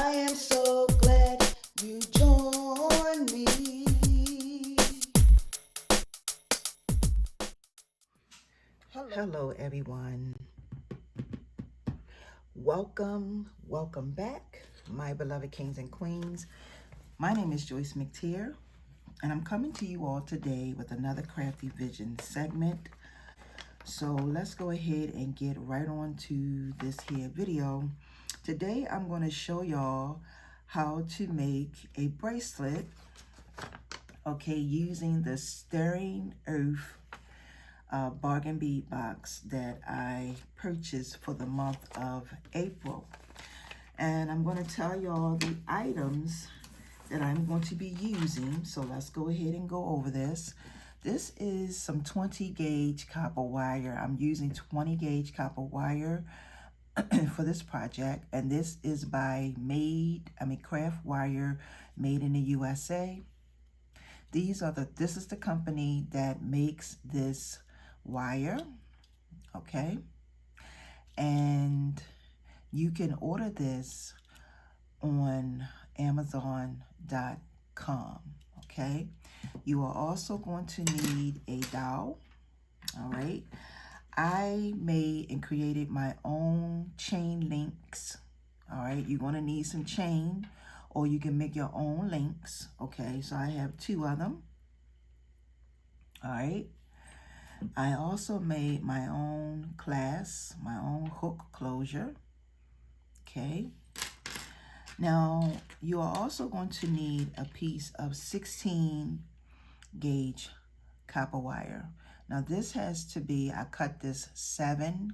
I am so glad you joined me. Hello everyone. Welcome back, my beloved kings and queens. My name is Joyce McTeer, and I'm coming to you all today with another Crafty Vision segment. So let's go ahead and get right on to this here video. Today I'm going to show y'all how to make a bracelet, okay, using the Stirring Earth Bargainbeadbox that I purchased for the month of April. And I'm going to tell y'all the items that I'm going to be using. So let's go ahead and go over this. This is some 20 gauge copper wire. I'm using 20 gauge copper wire for this project, and this is by Craft Wire, made in the USA. This is the company that makes this wire, okay? And you can order this on Amazon.com, okay? You are also going to need a dowel, all right? I made and created my own chain links, all right? You're going to need some chain, or you can make your own links, okay? So I have 2 of them, all right? I also made my own clasp, my own hook closure, okay? Now, you are also going to need a piece of 16 gauge copper wire. Now this has to be, I cut this 7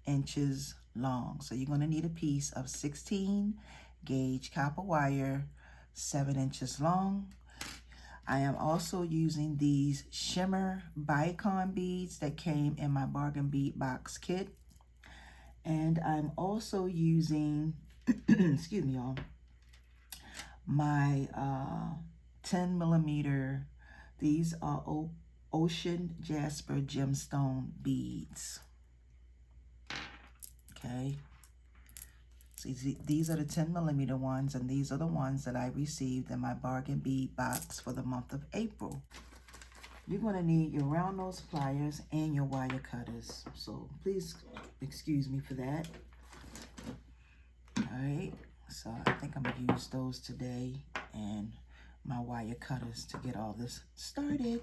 inches long. So you're going to need a piece of 16 gauge copper wire, 7 inches long. I am also using these shimmer bicon beads that came in my Bargainbeadbox kit. And I'm also using, excuse me y'all, my 10 millimeter, these are Ocean Jasper gemstone beads. Okay, so these are the 10 millimeter ones, and these are the ones that I received in my Bargainbeadbox for the month of April. You're going to need your round nose pliers and your wire cutters, so please excuse me for that. All right, so I think I'm going to use those today, and my wire cutters to get all this started.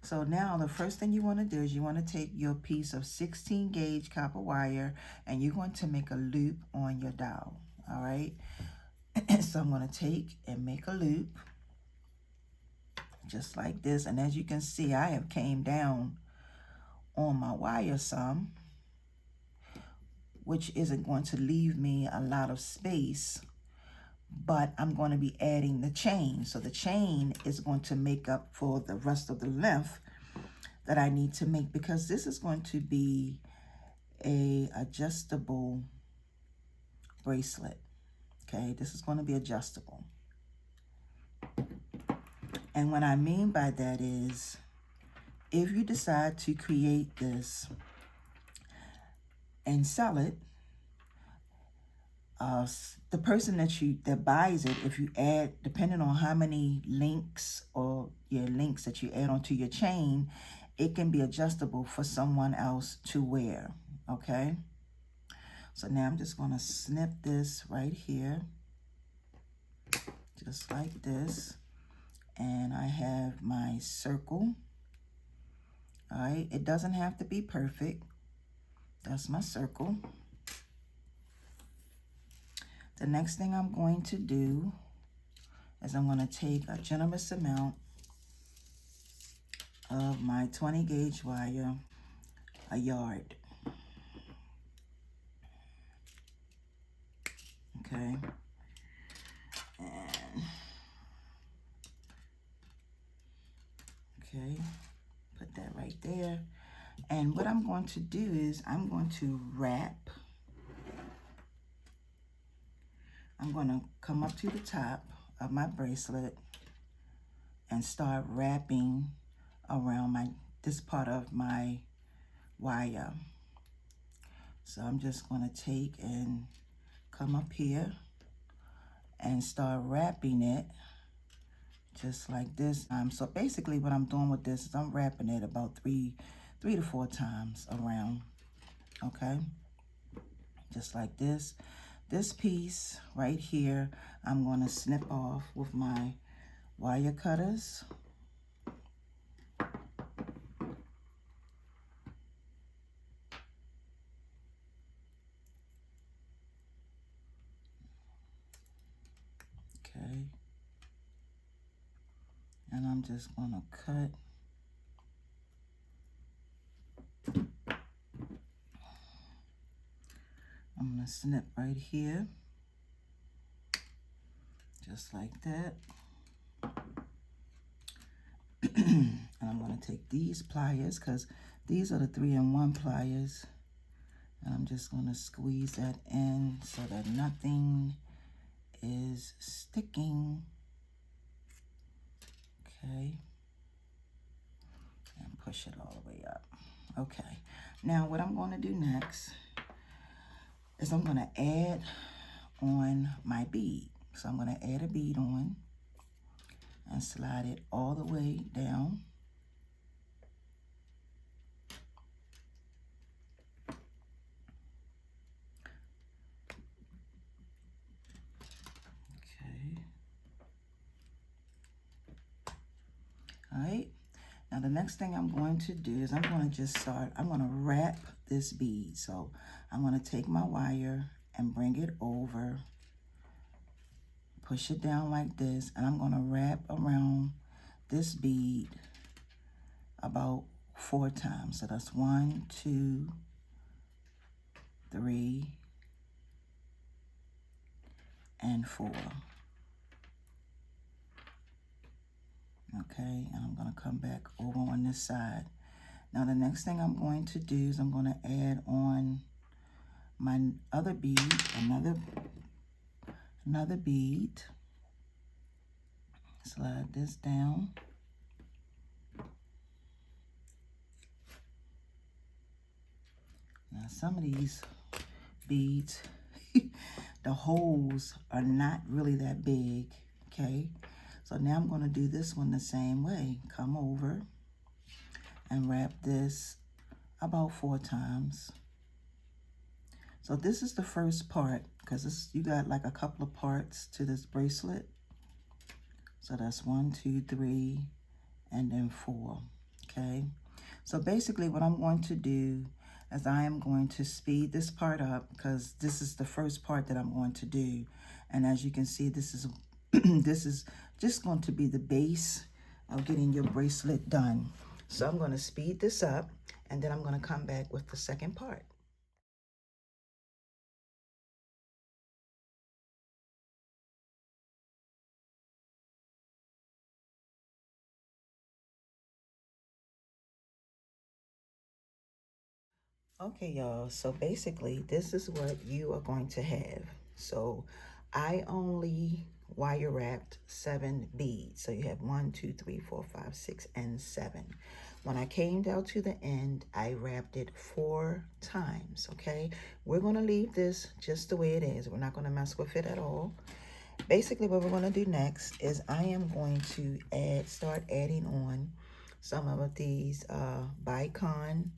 So now the first thing you want to do is you want to take your piece of 16 gauge copper wire, and you're going to make a loop on your dowel, all right? So I'm going to take and make a loop just like this, and as you can see, I have came down on my wire some, which isn't going to leave me a lot of space, but I'm going to be adding the chain. So the chain is going to make up for the rest of the length that I need to make, because this is going to be a adjustable bracelet. Okay, this is going to be adjustable. And what I mean by that is, if you decide to create this and sell it, the person that buys it, if you add, depending on how many links or your links that you add onto your chain, it can be adjustable for someone else to wear, okay? So now I'm just going to snip this right here, just like this. And I have my circle, all right? It doesn't have to be perfect. That's my circle. The next thing I'm going to do is I'm going to take a generous amount of my 20 gauge wire, a yard. Okay. And okay, put that right there. And what I'm going to do is I'm going to wrap. I'm going to come up to the top of my bracelet and start wrapping around this part of my wire. So I'm just going to take and come up here and start wrapping it just like this. So basically what I'm doing with this is I'm wrapping it about three to four times around, okay? Just like this. This piece right here, I'm going to snip off with my wire cutters. Okay. And I'm just going to cut. I'm going to snip right here. Just like that. And I'm going to take these pliers, because these are the 3-in-1 pliers. And I'm just going to squeeze that in so that nothing is sticking. Okay. And push it all the way up. Okay. Now what I'm going to do next is I'm going to add on my bead. So I'm going to add a bead on and slide it all the way down. Okay. All right. Now the next thing I'm going to do is I'm going to wrap this bead. So I'm going to take my wire and bring it over, push it down like this, and I'm going to wrap around this bead about 4 times. So that's 1, 2, 3, and 4. Okay, and I'm going to come back over on this side. Now the next thing I'm going to do is I'm going to add on my other bead, another bead. Slide this down. Now some of these beads, the holes are not really that big, okay? So now I'm going to do this one the same way. Come over and wrap this about 4 times. So this is the first part, because you got like a couple of parts to this bracelet. So that's 1, 2, 3, and then 4, okay? So basically what I'm going to do is I am going to speed this part up, because this is the first part that I'm going to do. And as you can see, this is this is just going to be the base of getting your bracelet done. So I'm going to speed this up, and then I'm going to come back with the second part. Okay, y'all, so basically this is what you are going to have. So I only wire wrapped 7 beads. So you have 1, 2, 3, 4, 5, 6, and 7. When I came down to the end, I wrapped it 4 times, okay? We're going to leave this just the way it is. We're not going to mess with it at all. Basically what we're going to do next is I am going to start adding on some of these bicon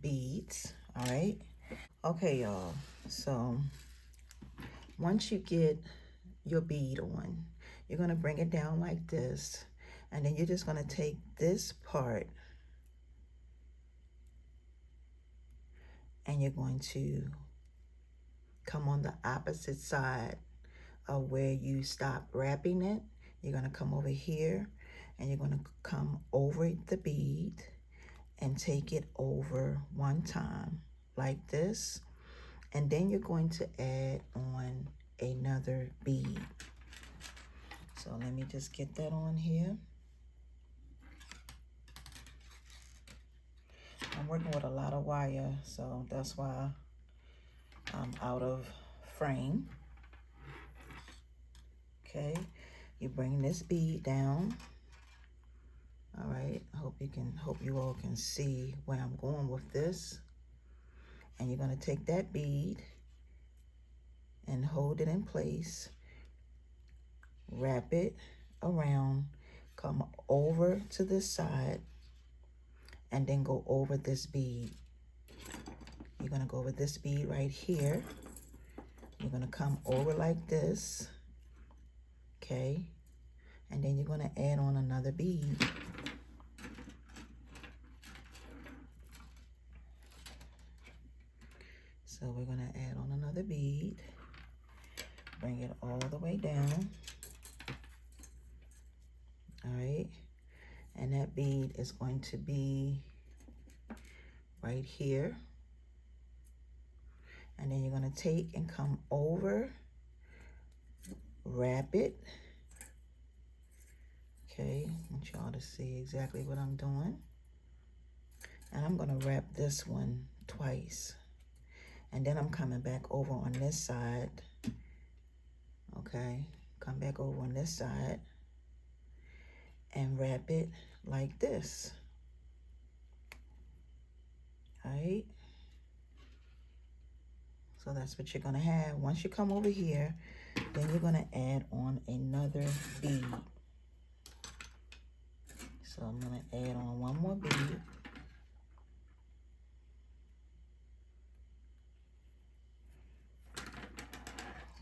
beads. All right. Okay, y'all. So once you get your bead on, you're going to bring it down like this, and then you're just going to take this part and you're going to come on the opposite side of where you stop wrapping it. You're going to come over here and you're going to come over the bead and take it over 1 time like this. And then you're going to add on another bead. So let me just get that on here. I'm working with a lot of wire, so that's why I'm out of frame. Okay, you bring this bead down. All right, hope you all can see where I'm going with this. And you're going to take that bead and and hold it in place. Wrap it around, come over to this side, and then go over this bead. You're gonna go over this bead right here. You're gonna come over like this, okay? And then you're gonna add on another bead. So we're gonna add on another bead, bring it all the way down, all right? And that bead is going to be right here. And then you're gonna take and come over, wrap it. Okay, I want y'all to see exactly what I'm doing. And I'm gonna wrap this one twice. And then I'm coming back over on this side. Okay, come back over on this side and wrap it like this. All right. So that's what you're gonna have. Once you come over here, then you're gonna add on another bead. So I'm gonna add on one more bead.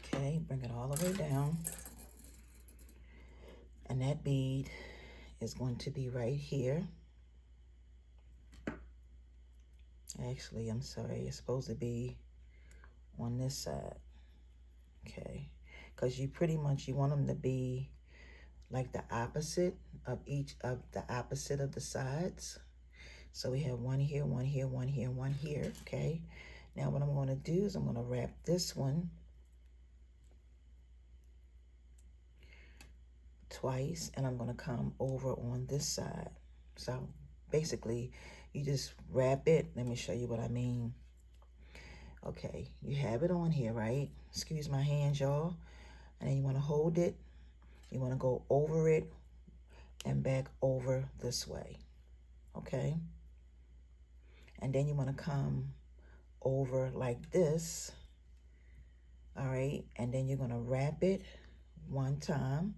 Okay, bring it all the way down. And that bead is going to be right here. Actually, I'm sorry, it's supposed to be on this side. Okay, because you pretty much, you want them to be like the opposite of each of the opposite of the sides. So we have one here, one here, one here, one here, okay? Now what I'm gonna do is I'm gonna wrap this one twice, and I'm gonna come over on this side. So basically, you just wrap it. Let me show you what I mean. Okay, you have it on here, right? Excuse my hands, y'all. And then you wanna hold it. You wanna go over it and back over this way, okay? And then you wanna come over like this, all right? And then you're gonna wrap it one time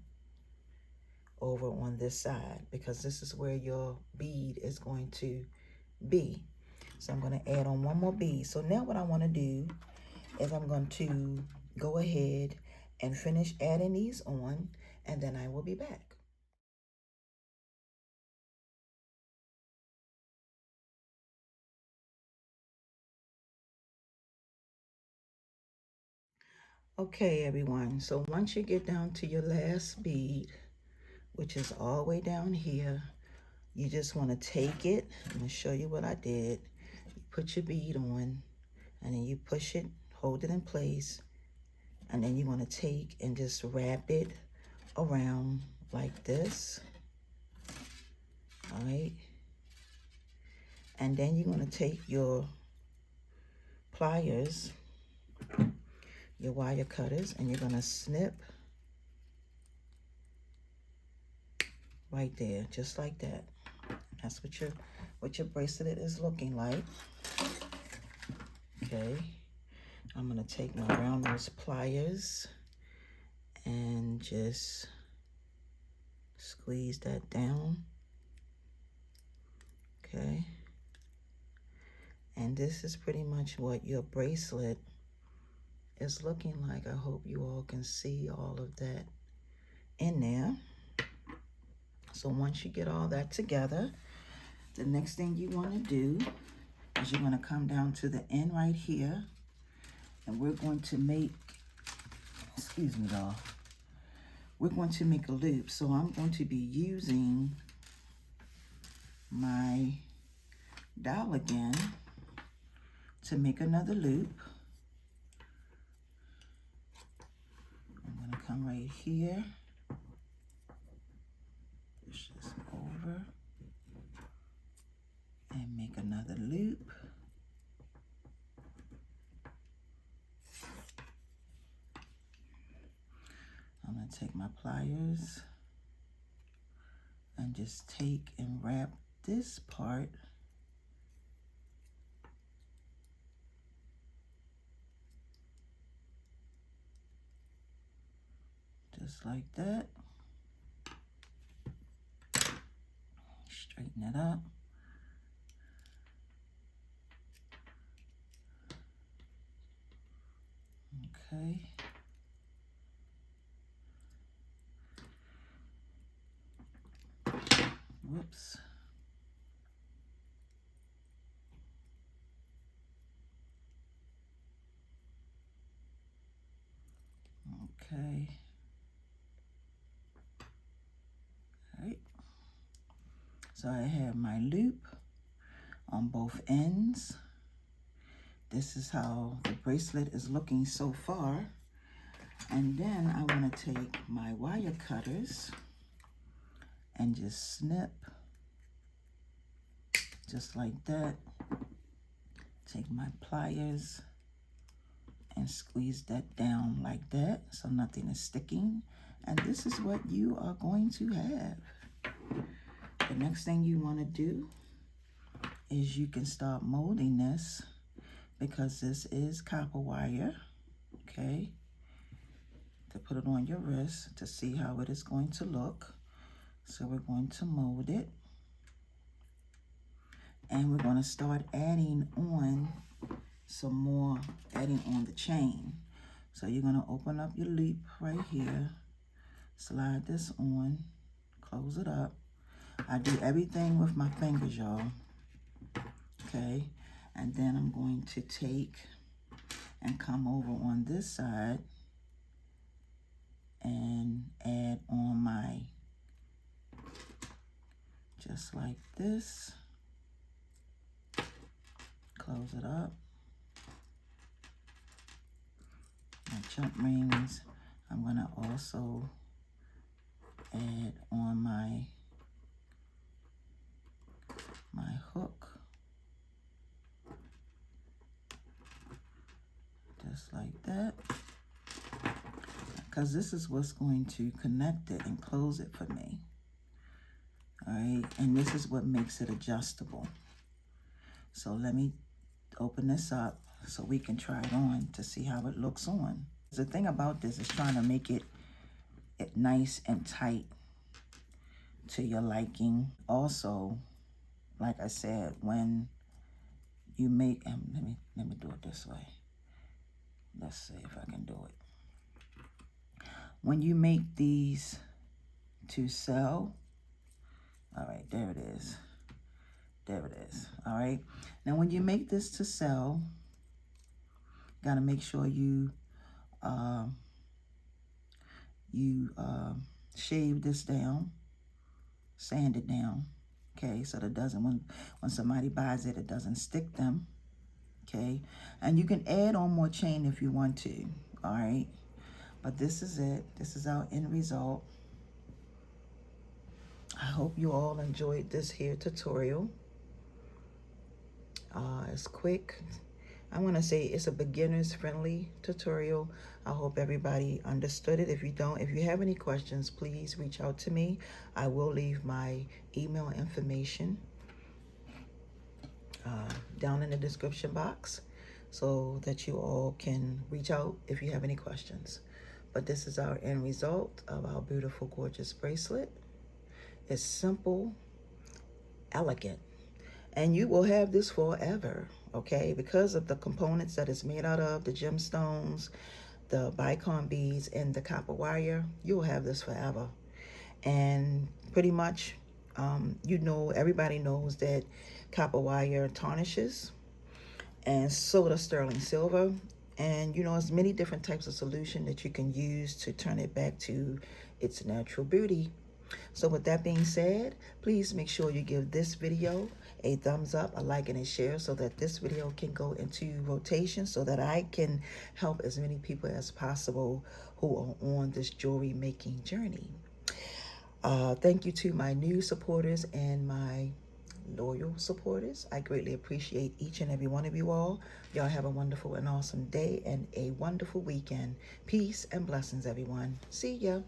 over on this side, because this is where your bead is going to be. So I'm gonna add on one more bead. So now what I wanna do is I'm going to go ahead and finish adding these on, and then I will be back. Okay, everyone, so once you get down to your last bead, which is all the way down here, you just want to take it. I'm going to show you what I did. You put your bead on, and then you push it, hold it in place, and then you want to take and just wrap it around like this, all right? And then you're going to take your pliers, your wire cutters, and you're going to snip right there, just like that. That's what your bracelet is looking like. Okay, I'm gonna take my round nose pliers and just squeeze that down. Okay, and this is pretty much what your bracelet is looking like. I hope you all can see all of that in there. So once you get all that together, the next thing you want to do is you're going to come down to the end right here, and we're going to make, excuse me y'all, we're going to make a loop. So I'm going to be using my dowel again to make another loop. I'm going to come right here, push this over, and make another loop. I'm going to take my pliers and just take and wrap this part Just like that. Straighten it up. Okay. Whoops. Okay. All right. So I have my loop on both ends. This is how the bracelet is looking so far. And then I want to take my wire cutters and just snip just like that. Take my pliers and squeeze that down like that so nothing is sticking. And this is what you are going to have. The next thing you want to do is you can start molding this, because this is copper wire, okay, to put it on your wrist to see how it is going to look. So we're going to mold it, and we're going to start adding on some more, adding on the chain. So you're going to open up your loop right here, slide this on, close it up. I do everything with my fingers, y'all, okay? And then I'm going to take and come over on this side and add on my, just like this, close it up. My jump rings, I'm gonna also add on my hook, just like that, because this is what's going to connect it and close it for me. All right, and this is what makes it adjustable. So let me open this up so we can try it on to see how it looks on. The thing about this is trying to make it nice and tight to your liking. Also, like I said, when you make, let me do it this way. Let's see if I can do it. When you make these to sell, all right, there it is. There it is. All right. Now, when you make this to sell, got to make sure you shave this down, sand it down, okay, so that it doesn't, when somebody buys it, it doesn't stick them, okay? And you can add on more chain if you want to, all right? But this is it. This is our end result. I hope you all enjoyed this here tutorial. It's quick. I want to say it's a beginner's friendly tutorial. I hope everybody understood it. If you don't, if you have any questions, please reach out to me. I will leave my email information down in the description box so that you all can reach out if you have any questions. But this is our end result of our beautiful, gorgeous bracelet. It's simple, elegant, and you will have this forever, okay? Because of the components that it's made out of, the gemstones, the bicon beads, and the copper wire, you'll have this forever. And pretty much, you know, everybody knows that copper wire tarnishes, and so does sterling silver. And you know, there's many different types of solution that you can use to turn it back to its natural beauty. So with that being said, please make sure you give this video a thumbs up, a like, and a share so that this video can go into rotation so that I can help as many people as possible who are on this jewelry making journey. Thank you to my new supporters and my loyal supporters. I greatly appreciate each and every one of you all. Y'all have a wonderful and awesome day and a wonderful weekend. Peace and blessings, everyone. See ya.